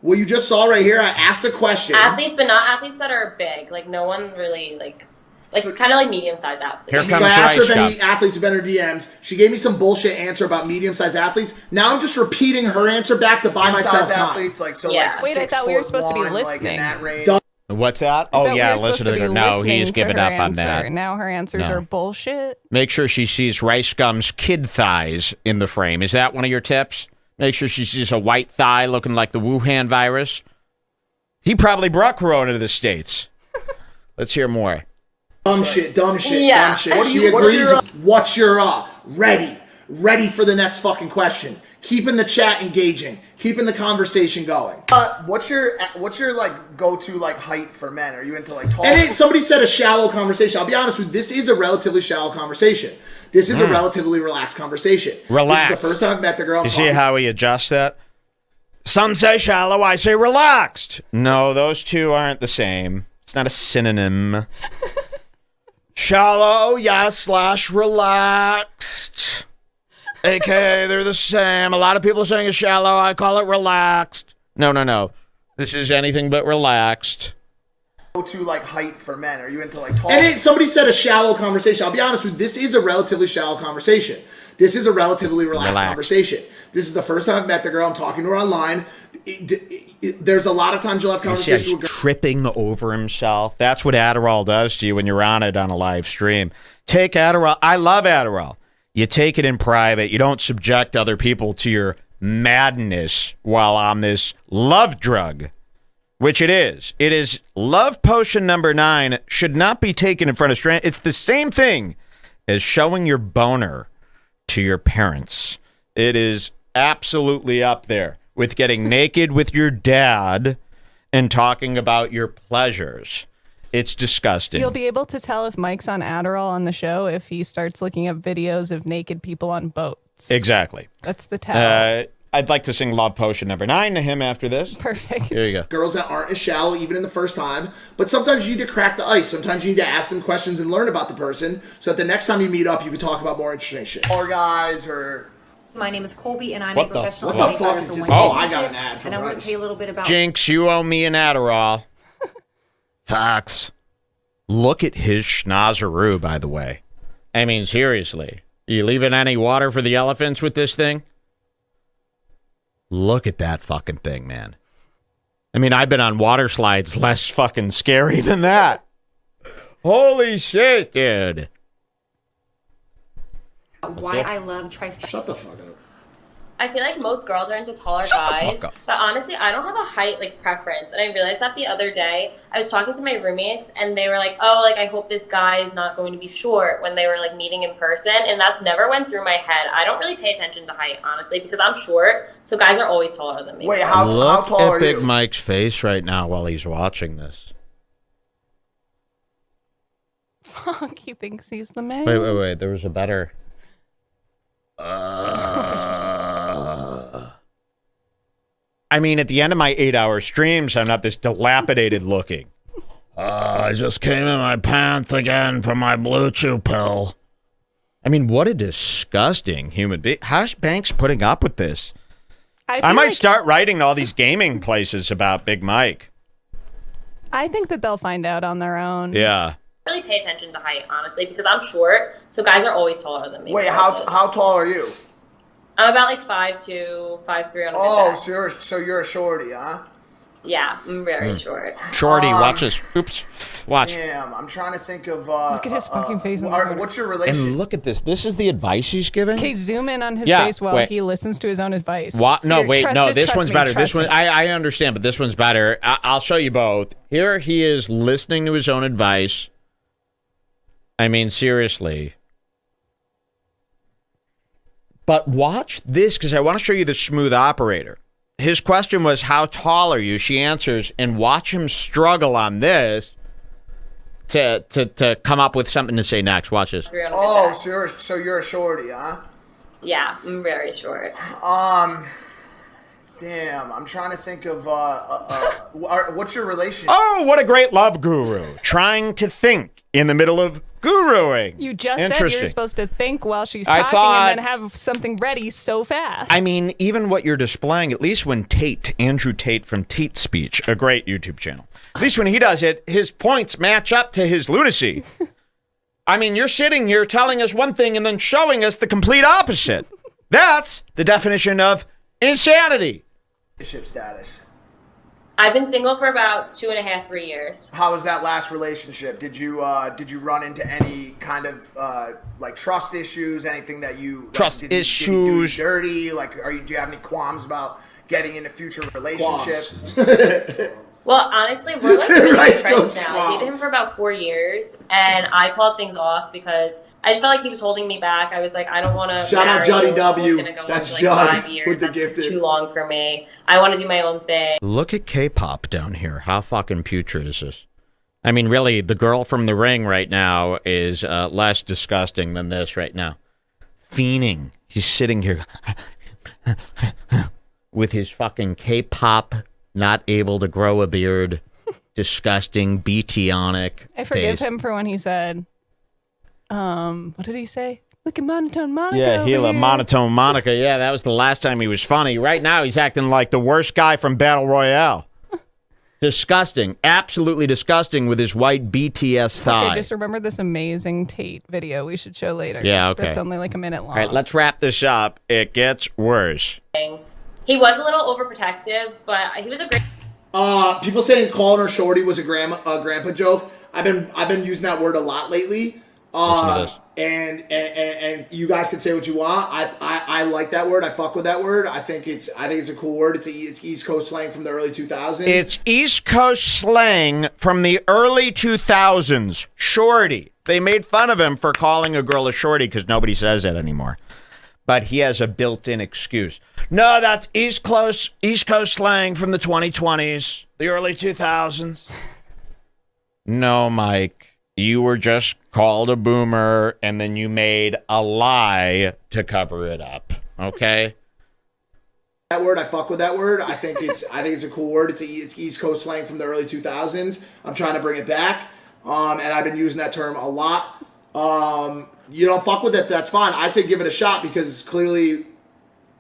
What you just saw right here, I asked a question. Athletes, but not athletes that are big. Like, no one really, like kind of like medium-sized athletes. Here comes so I asked her if stuff. any athletes have been in her DMs. She gave me some bullshit answer about medium-sized athletes. Now I'm just repeating her answer back to buy myself time. Athletes, like, so Yeah. like Wait, I thought we were supposed to be 6'1", listening. Like in that range. What's that? Oh, yeah, listen to her. No, he's given up on that. Now her answers are bullshit. Make sure she sees Rice Gum's kid thighs in the frame. Is that one of your tips? Make sure she sees a white thigh looking like the Wuhan virus. He probably brought Corona to the States. Let's hear more. Dumb shit. Yeah. Dumb shit. She agrees. What's your ready for the next fucking question? Keeping the chat engaging, keeping the conversation going. What's your like go-to like height for men? Are you into like tall? And somebody said a shallow conversation. I'll be honest with you, this is a relatively shallow conversation. This is a relatively relaxed conversation. Relaxed. This is the first time I've met the girl. You see how he adjusts that? Some say shallow, I say relaxed. No, those two aren't the same. It's not a synonym. Shallow, yes, / relaxed. AKA, they're the same. A lot of people are saying it's shallow. I call it relaxed. No. This is anything but relaxed. Go-to like height for men? Are you into like tall? And somebody said a shallow conversation. I'll be honest with you, this is a relatively shallow conversation. This is a relatively relaxed conversation. This is the first time I've met the girl. I'm talking to her online. There's a lot of times you'll have conversations with girls. Tripping over himself. That's what Adderall does to you when you're on it on a live stream. Take Adderall. I love Adderall. You take it in private. You don't subject other people to your madness while on this love drug. which it is. It is love potion number 9 should not be taken in front of strangers. It's the same thing as showing your boner to your parents. It is absolutely up there with getting naked with your dad and talking about your pleasures. It's disgusting. You'll be able to tell if Mike's on Adderall on the show if he starts looking up videos of naked people on boats. Exactly. That's the tell. I'd like to sing Love Potion number 9 to him after this. Perfect. Here you go. Girls that aren't as shallow even in the first time, but sometimes you need to crack the ice. Sometimes you need to ask them questions and learn about the person so that the next time you meet up, you can talk about more interesting shit. Or guys, or... My name is Colby, and I'm What a the professional. What the bodybuilder fuck is for this? One Oh, Day I got Championship, an ad from and I want Rice. to tell you a little bit about. Jinx, you owe me an Adderall. Facts. Look at his schnozeroo, by the way. I mean, seriously. You leaving any water for the elephants with this thing? Look at that fucking thing, man. I mean, I've been on water slides less fucking scary than that. Holy shit, dude. Why I love trifecta. Shut the fuck up. I feel like most girls are into taller Shut the guys, fuck up. but honestly, I don't have a height like preference. And I realized that the other day. I was talking to my roommates, and they were like, "Oh, like I hope this guy is not going to be short." When they were like meeting in person, and that's never went through my head. I don't really pay attention to height, honestly, because I'm short. So guys are always taller than me. Wait, how Look tall at are Big you? Mike's face right now while he's watching this. Fuck, he thinks he's the man. Wait. There was a better... I mean, at the end of my 8-hour streams, I'm not this dilapidated looking. I just came in my pants again for my Blue Chew pill. I mean, what a disgusting human being. How's Banks putting up with this? I might start writing to all these gaming places about Big Mike. I think that they'll find out on their own. Yeah. Really pay attention to height, honestly, because I'm short. So guys are always taller than me. Wait, how tall are you? I'm about like 5'2", 5'3" on a good day. So you're a shorty, huh? Yeah, I'm very short. Shorty, watch this. Oops. Watch. Damn, I'm trying to think of... Look at his fucking face in the corner. What's your relationship? And look at this. This is the advice he's giving? Okay, zoom in on his Yeah, face while wait. he listens to his own advice. What? No, wait, no, just this trust one's me, better. trust This one, me. I understand, but this one's better. I'll show you both. Here he is listening to his own advice. I mean, seriously. But watch this, because I want to show you the smooth operator. His question was, how tall are you? She answers, and watch him struggle on this to come up with something to say next. Watch this. 5'3" on a good day. So you're a shorty, huh? Yeah, I'm very short. Damn, I'm trying to think of what's your relationship? Oh, what a great love guru. Trying to think in the middle of guruing. You just said you're supposed to think while she's I talking thought- and then have something ready so fast. I mean, even what you're displaying, at least when Andrew Tate from Tate Speech, a great YouTube channel, at least when he does it, his points match up to his lunacy. I mean, you're sitting here telling us one thing and then showing us the complete opposite. That's the definition of insanity. Relationship status. I've been single for about 2.5, 3 years. How was that last relationship? Did you run into any kind of like trust issues? Anything that you Trust issues? Did he do you dirty? Like, do you have any qualms about getting into future relationships? Well, honestly, we're like really good Rice friends goes now. I dated him for about 4 years, and I called things off because I just felt like he was holding me back. I was like, I don't want to. Shout out Johnny W. Go That's on for Johnny like 5 years. with the That's gifted. too long for me. I want to do my own thing. Look at K-pop down here. How fucking putrid is this? I mean, really, the girl from The Ring right now is less disgusting than this right now. Fiending. He's sitting here with his fucking K-pop, not able to grow a beard, disgusting, BT-onic I forgive face. him for when he said, what did he say? Look at Monotone Monica. Yeah, over Gila, here. Monotone Monica. Yeah, that was the last time he was funny. Right now, he's acting like the worst guy from Battle Royale. Disgusting. Absolutely disgusting with his white BTS thigh. Okay, just remember this amazing Tate video we should show later. Yeah, okay. That's only like a minute long. All right, let's wrap this up. It gets worse. He was a little overprotective, but he was a great. People saying calling her shorty was a grandpa joke. I've been using that word a lot lately. Listen to this. and you guys can say what you want. I like that word. I fuck with that word. I think it's a cool word. It's East Coast slang from the early 2000s. It's East Coast slang from the early 2000s. Shorty. They made fun of him for calling a girl a shorty because nobody says that anymore. But he has a built-in excuse. No, that's East Coast slang from the 2020s, the early 2000s. No, Mike. You were just called a boomer, and then you made a lie to cover it up. Okay? That word, I fuck with that word. I think it's a cool word. It's East Coast slang from the early 2000s. I'm trying to bring it back, and I've been using that term a lot. You don't fuck with it, that's fine. I say give it a shot because clearly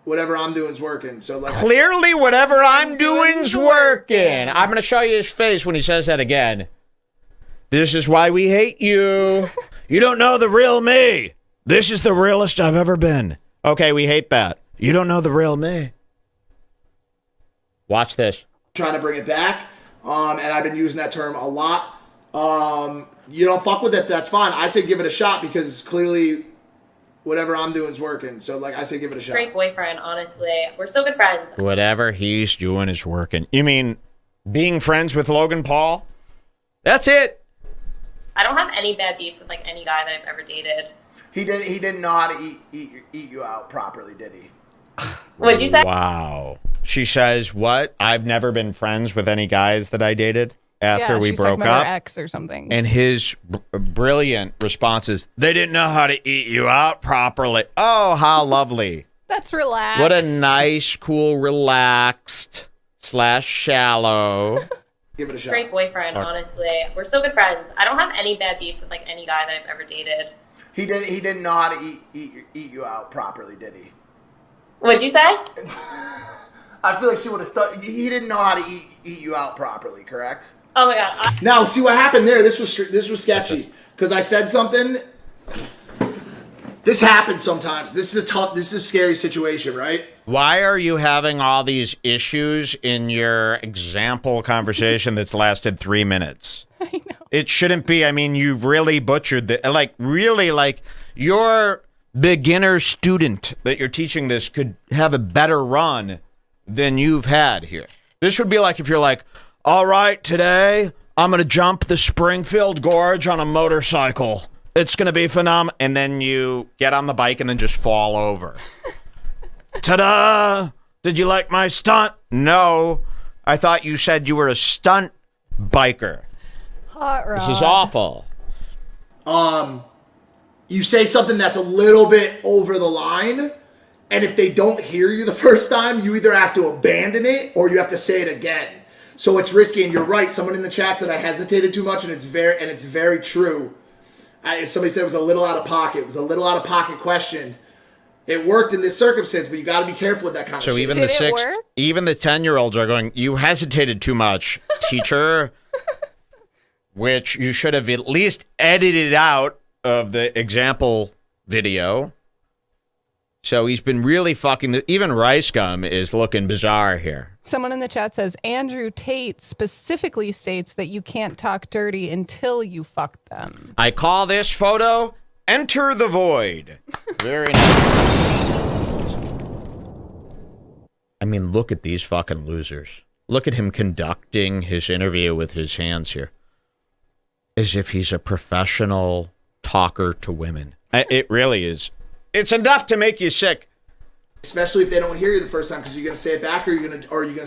whatever I'm doing is working. So like, clearly whatever I'm doing's working. I'm going to show you his face when he says that again. This is why we hate you. You don't know the real me. This is the realest I've ever been. Okay, we hate that. You don't know the real me. Watch this. Trying to bring it back, and I've been using that term a lot. You don't fuck with it, that's fine. I say give it a shot because clearly whatever I'm doing is working. So like, I say give it a shot. Great boyfriend, honestly. We're still good friends. Whatever he's doing is working. You mean being friends with Logan Paul? That's it. I don't have any bad beef with like any guy that I've ever dated. He didn't know how to eat you out properly, did he? What'd you say? Wow. She says, what? I've never been friends with any guys that I dated after we broke up. Her ex or something. And his brilliant response is, they didn't know how to eat you out properly. Oh, how lovely. That's relaxed. What a nice, cool, relaxed / shallow. Give it a shot. Great boyfriend, honestly. We're still good friends. I don't have any bad beef with like any guy that I've ever dated. He didn't know how to eat you out properly, did he? What'd you say? I feel like she would have stuck. He didn't know how to eat you out properly, correct? Oh my god. Now, see what happened there. This was sketchy because I said something. This happens sometimes. This is a scary situation, right? Why are you having all these issues in your example conversation that's lasted 3 minutes? I know. It shouldn't be. I mean, you've really butchered the like your beginner student that you're teaching this could have a better run than you've had here. This would be like if you're like, all right, today I'm going to jump the Springfield Gorge on a motorcycle. It's going to be phenomenal. And then you get on the bike and then just fall over. Ta-da! Did you like my stunt? No. I thought you said you were a stunt biker. Hot rod. This is awful. You say something that's a little bit over the line, and if they don't hear you the first time, you either have to abandon it or you have to say it again. So it's risky, and you're right. Someone in the chat said I hesitated too much, and it's very true. Somebody said it was a little out of pocket. It was a little out of pocket question. It worked in this circumstance, but you got to be careful with that kind of shit. So even the 10-year-olds are going, you hesitated too much, teacher, which you should have at least edited out of the example video. So he's been really fucking... Even Rice Gum is looking bizarre here. Someone in the chat says, Andrew Tate specifically states that you can't talk dirty until you fuck them. I call this photo Enter the Void. Very nice. I mean, look at these fucking losers. Look at him conducting his interview with his hands here. As if he's a professional talker to women. It really is. It's enough to make you sick. Especially if they don't hear you the first time, because you're gonna say it back, or you're gonna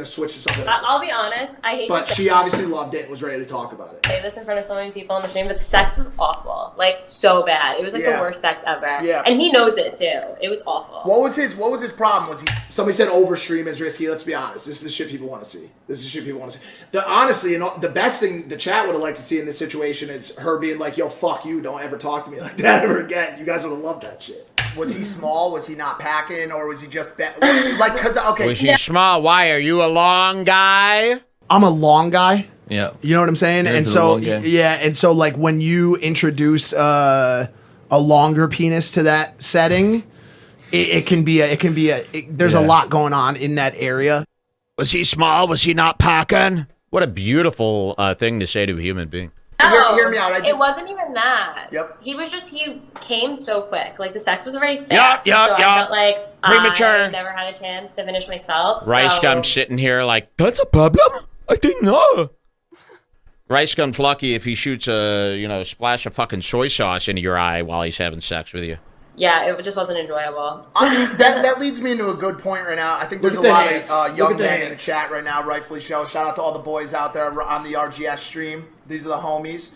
switch to something else. I'll be honest. I hate. But she obviously loved it and was ready to talk about it. I say this in front of so many people on the stream, but the sex was awful. Like so bad. It was like the worst sex ever. Yeah. And he knows it too. It was awful. What was his problem? Was he? Somebody said overstream is risky. Let's be honest. This is the shit people want to see. Honestly, the best thing the chat would have liked to see in this situation is her being like, "Yo, fuck you! Don't ever talk to me like that ever again." You guys would have loved that shit. Was he small? Was he not packing? Or was he just like, cause, okay. Was he small? Why? Are you a long guy? I'm a long guy. Yeah. You know what I'm saying? And so, like when you introduce a longer penis to that setting, there's a lot going on in that area. Was he small? Was he not packing? What a beautiful thing to say to a human being. No, hear me out. It wasn't even that. Yep. He came so quick. Like, the sex was very fast. Yup. I felt like Premature. I never had a chance to finish myself. Rice so. Gum sitting here like, that's a problem? I didn't know. Rice Gum's lucky if he shoots a, splash of fucking soy sauce into your eye while he's having sex with you. Yeah, it just wasn't enjoyable. That leads me into a good point right now. I think there's a lot of young men in the chat right now, rightfully so. Shout out to all the boys out there on the RGS stream. These are the homies.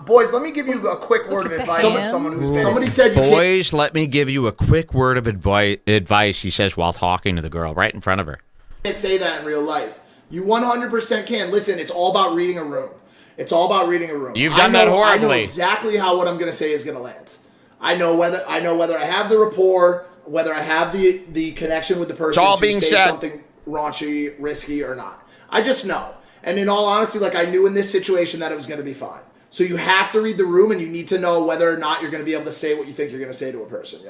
Boys, let me give you a quick word of advice from someone who's been... Somebody said Boys, let me give you a quick word of advice, he says while talking to the girl right in front of her. You can't say that in real life. You 100% can. Listen, it's all about reading a room. It's all about reading a room. You've done that horribly. I know exactly how what I'm going to say is going to land. I know whether I have the rapport, whether I have the connection with the person to say something raunchy, risky, or not. I just know. And in all honesty, like, I knew in this situation that it was going to be fine. So you have to read the room, and you need to know whether or not you're going to be able to say what you think you're going to say to a person.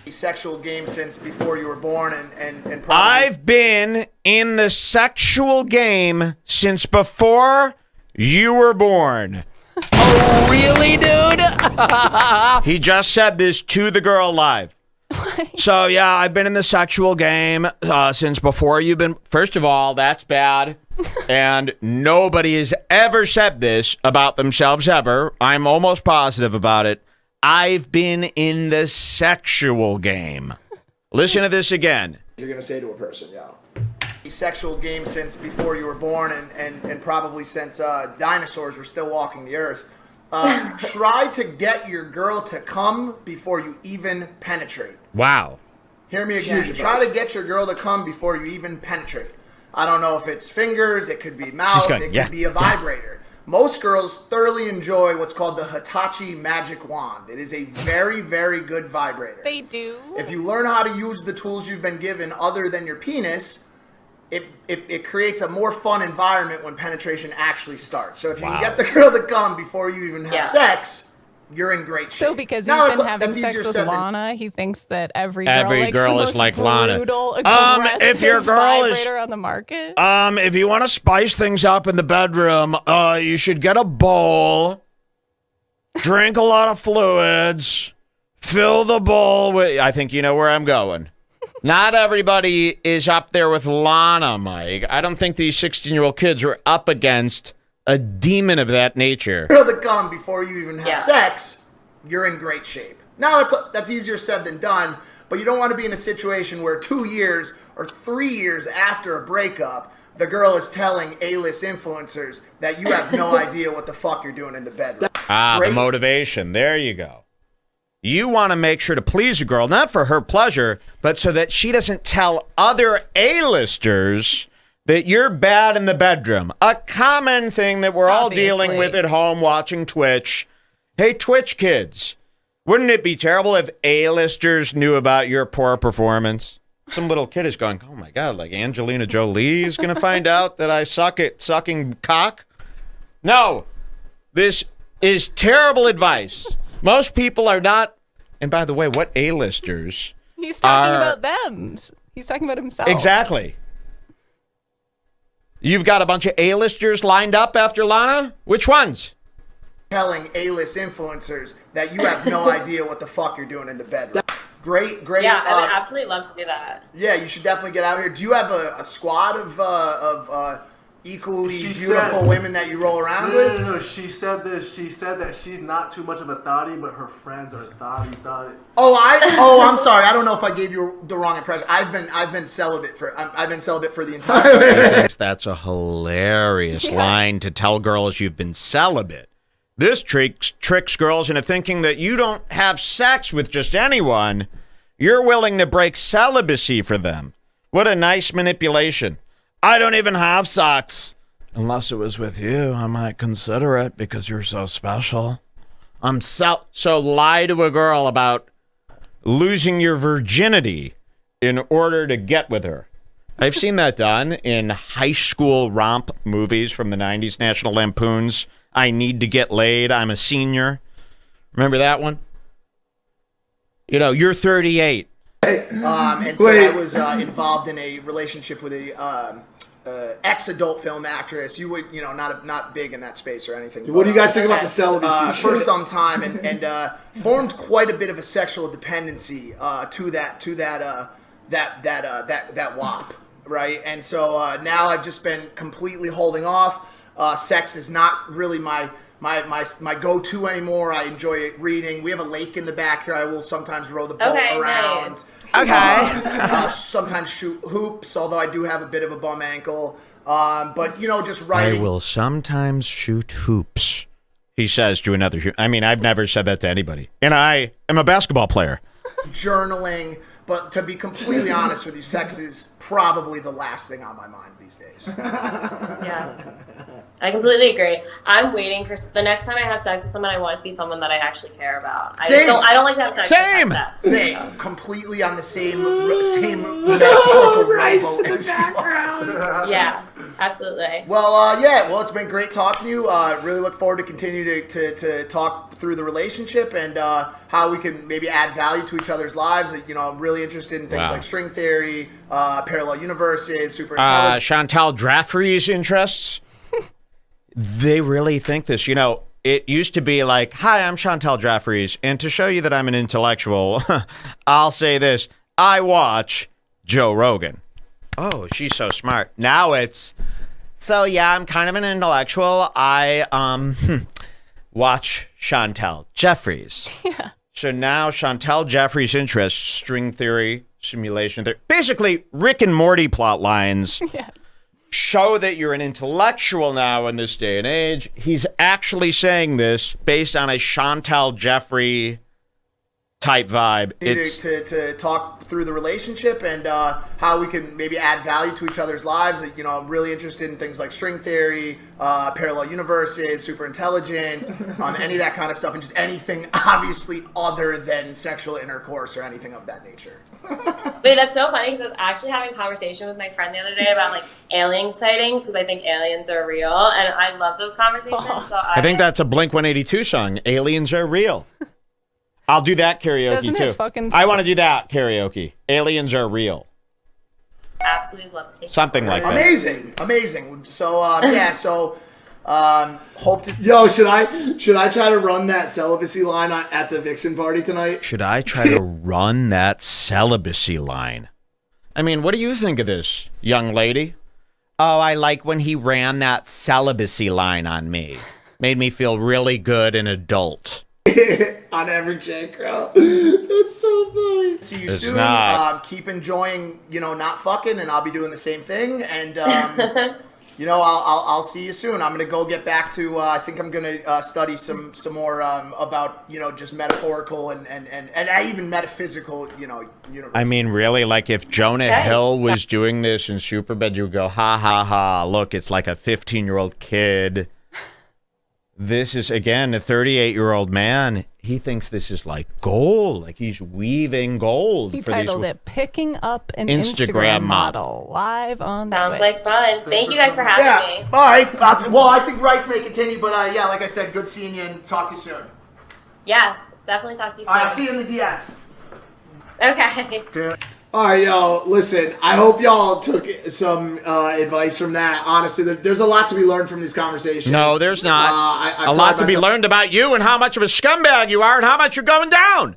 Sexual game since before you were born, and probably... I've been in the sexual game since before you were born. Oh, really, dude? He just said this to the girl live. So, yeah, I've been in the sexual game since before you've been... First of all, that's bad. And nobody has ever said this about themselves ever. I'm almost positive about it. I've been in the sexual game. Listen to this again. You're going to say to a person, Sexual game since before you were born, and probably since dinosaurs were still walking the earth. Try to get your girl to come before you even penetrate. Wow. Hear me again. Try to get your girl to come before you even penetrate. I don't know if it's fingers, it could be mouth, it could be a vibrator. Most girls thoroughly enjoy what's called the Hitachi magic wand. It is a very, very good vibrator. They do. If you learn how to use the tools you've been given other than your penis, it creates a more fun environment when penetration actually starts. So if you can get the girl to come before you even have sex, you're in great shape. So because he's been having sex with Lana, he thinks that every girl is like Lana. If your girl is on the market. If you want to spice things up in the bedroom, you should get a bowl, drink a lot of fluids, fill the bowl with... I think you know where I'm going. Not everybody is up there with Lana, Mike. I don't think these 16-year-old kids are up against a demon of that nature. Girl to come before you even have sex, you're in great shape. Now, that's easier said than done, but you don't want to be in a situation where 2 years or 3 years after a breakup, the girl is telling A-list influencers that you have no idea what the fuck you're doing in the bedroom. The motivation. There you go. You want to make sure to please a girl, not for her pleasure, but so that she doesn't tell other A-listers that you're bad in the bedroom. A common thing that we're all dealing with at home watching Twitch. Hey, Twitch kids, wouldn't it be terrible if A-listers knew about your poor performance? Some little kid is going, oh my God, like Angelina Jolie is going to find out that I suck at sucking cock? No, this is terrible advice. Most people are not, and by the way, what A-listers? He's talking about them. He's talking about himself. Exactly. You've got a bunch of A-listers lined up after Lana? Which ones? Telling A-list influencers that you have no idea what the fuck you're doing in the bedroom. Great. Yeah, I would absolutely love to do that. Yeah, you should definitely get out here. Do you have a squad of equally beautiful women that you roll around with? No. She said this. She said that she's not too much of a thottie, but her friends are thotty. I'm sorry. I don't know if I gave you the wrong impression. I've been celibate for the entire time. That's a hilarious line to tell girls you've been celibate. This tricks girls into thinking that you don't have sex with just anyone. You're willing to break celibacy for them. What a nice manipulation. I don't even have sex. Unless it was with you, I might consider it because you're so special. So lie to a girl about losing your virginity in order to get with her. I've seen that done in high school romp movies from the 90s, National Lampoon's I Need to Get Laid, I'm a Senior. Remember that one? You know, you're 38. And so I was involved in a relationship with a ex-adult film actress. You would, not big in that space or anything. What do you guys think about the celibacy? For some time, and formed quite a bit of a sexual dependency to that WAP, right? And so now I've just been completely holding off. Sex is not really my go-to anymore. I enjoy reading. We have a lake in the back here. I will sometimes row the boat around. Nice. Okay. Sometimes shoot hoops, although I do have a bit of a bum ankle. But, just writing. I will sometimes shoot hoops, he says to another. I mean, I've never said that to anybody. And I am a basketball player. Journaling. But to be completely honest with you, sex is probably the last thing on my mind these days. Yeah. I completely agree. I'm waiting for the next time I have sex with someone, I want it to be someone that I actually care about. I don't like to have sex. Same. Completely on the same metaphorical rice in the background. Yeah, absolutely. Well, it's been great talking to you. Really look forward to continue to talk through the relationship and how we can maybe add value to each other's lives. I'm really interested in things like string theory, parallel universes, super intelligence. Chantal Jaffrey's interests. They really think this. It used to be like, hi, I'm Chantal Jaffrey's, and to show you that I'm an intellectual, I'll say this. I watch Joe Rogan. Oh, she's so smart. Now it's, I'm kind of an intellectual. I watch Chantal Jeffries. Yeah. So now Chantal Jeffries' interests, string theory, simulation theory, basically Rick and Morty plot lines. Yes. Show that you're an intellectual now in this day and age. He's actually saying this based on a Chantal Jeffrey type vibe. It's to talk through the relationship and how we can maybe add value to each other's lives. I'm really interested in things like string theory, parallel universes, super intelligence, any of that kind of stuff, and just anything obviously other than sexual intercourse or anything of that nature. Wait, that's so funny because I was actually having a conversation with my friend the other day about alien sightings because I think aliens are real, and I love those conversations. So I think that's a Blink-182 song. Aliens are real. I'll do that karaoke too. I want to do that karaoke. Aliens are real. Absolutely love to take something like that. Amazing. So hope to. Yo, should I try to run that celibacy line at the Vixen party tonight? Should I try to run that celibacy line? I mean, what do you think of this, young lady? Oh, I like when he ran that celibacy line on me. Made me feel really good and adult. On every chick, bro. That's so funny. See you soon. Keep enjoying, not fucking, and I'll be doing the same thing. And I'll see you soon. I'm gonna go get back to. I think I'm gonna study some more about just metaphorical and even metaphysical. Universe. I mean, really, like if Jonah Hill was doing this in Superbad, you would go, ha ha ha! Look, it's like a 15-year-old kid. This is, again, a 38-year-old man. He thinks this is like gold, like he's weaving gold. He titled it "Picking Up an Instagram Model" live on the Sounds like fun. Thank you guys for having me. All right. Well, I think Rice may continue, but like I said, good seeing you and talk to you soon. Yes, definitely talk to you soon. All right, I'll see you in the DMs. Okay. All right, yo, listen, I hope y'all took some advice from that. Honestly, there's a lot to be learned from these conversations. No, there's not. A lot to be learned about you and how much of a scumbag you are and how much you're going down.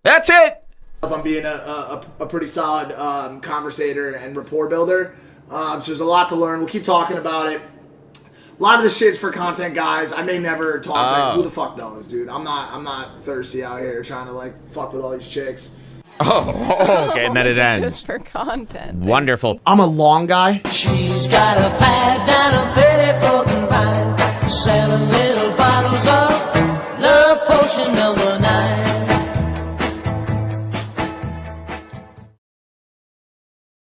That's it. I'm being a pretty solid conversator and rapport builder. So there's a lot to learn. We'll keep talking about it. A lot of this shit's for content, guys. I may never talk like, who the fuck knows, dude. I'm not thirsty out here trying to fuck with all these chicks. Oh, okay, and then it ends. Just for content. Wonderful. I'm a long guy. She's got a pad down a pretty